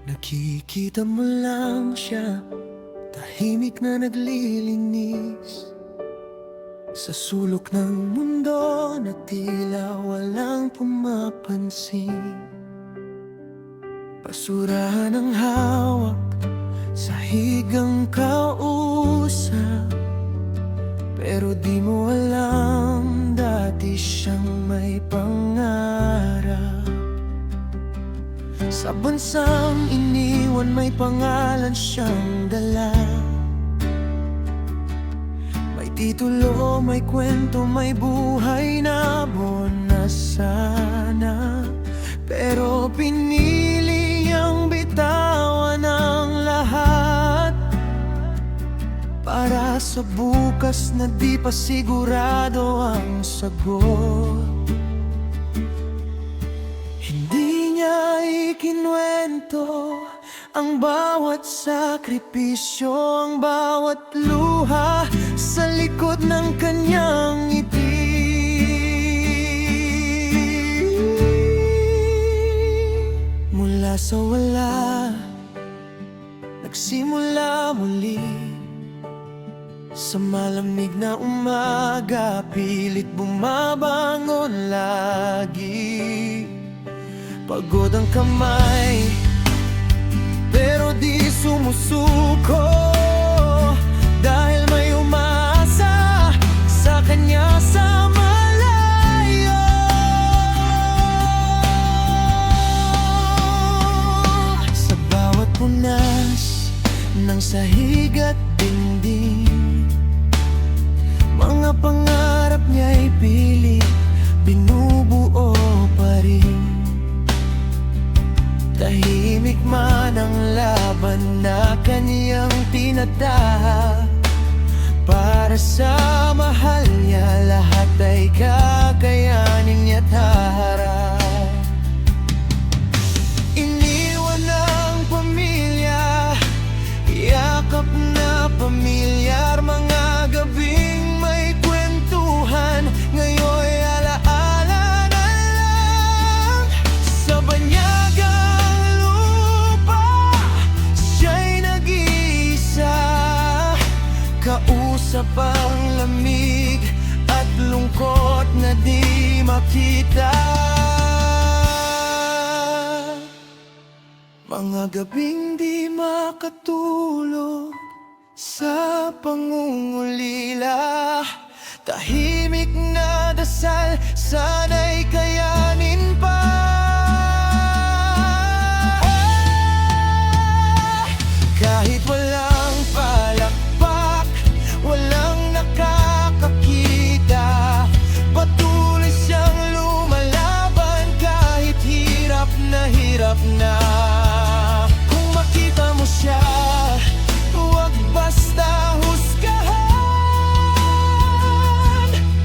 Nakikita mo lang siya, tahimik na naglilinis sa sulok ng mundo na tila walang pumapansin. Basura ng hawak, sahig ang kausap, pero di mo alam dati siyang may pangarap. Sa bansang iniwan may pangalan siyang dala. May titulo, may kwento, may buhay na buona sana. Pero pinili niyang bitawan ang lahat para sa bukas na di pa sigurado ang sagot. Hindi niya ikinuwento ang bawat sakripisyo, ang bawat luha sa likod ng kanyang ngiti. Mula sa wala, nagsimula muli. Sa malamig na umaga, pilit bumabangon lagi. Pagod ang kamay, pero di sumusuko, dahil may umaasa sa kanya sa malayo. Sa bawat punas ng sahig at dingding, mga pangarap niya'y pilit binubuo pa rin. Tahimik man ang laban na kaniyang tinatahak, para sa mahal niya lahat ay kakayanin niya't harap. Iniwan ng pamilya, yakap na pamilyar, mga gabing may kwentuhan, ngayon'y alaala na lang. Sa banyagang lupa, siya'y nag-iisa, kausap ang lamig at lungkot na di makita. Mga gabing di makatulog sa pangungulila, tahimik na dasal, sana'y kayanin pa. Kahit walang palakpak, walang nakakakita, patuloy siyang lumalaban kahit hirap na hirap na. Kung makita mo siya, huwag basta husgahan.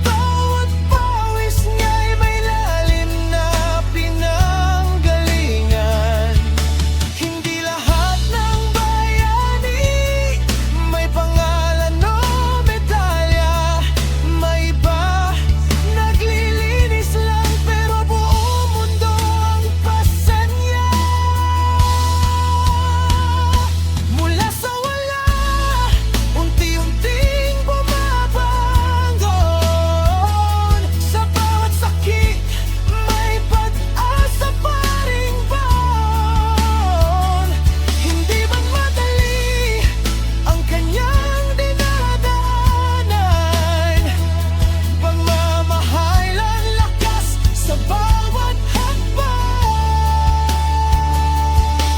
Bawat pawis niya'y may lalim na pinanggalingan. Hindi lahat ng bayani may pangalan o medalya. May iba naglilinis lang, pero buong mundo ang pasan niya. Mula sa wala, unti-unting bumabangon. Sa bawat sakit, may pag-asa pa ring baon. Hindi man madali ang kanyang dinadaanan, pagmamahal ang lakas sa bawat hakbang.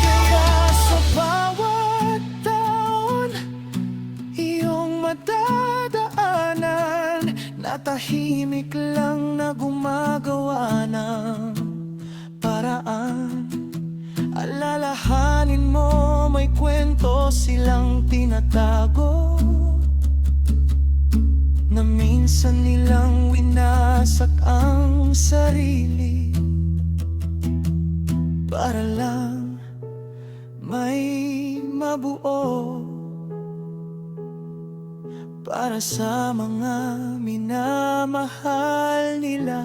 Kaya sa bawat taon iyong madadaanan, na tahimik lang na gumagawa ng paraan. Alalahanin mo may kwento silang tinatago, na minsan nilang winasak ang sarili para lang may mabuo para sa mga minamahal nila.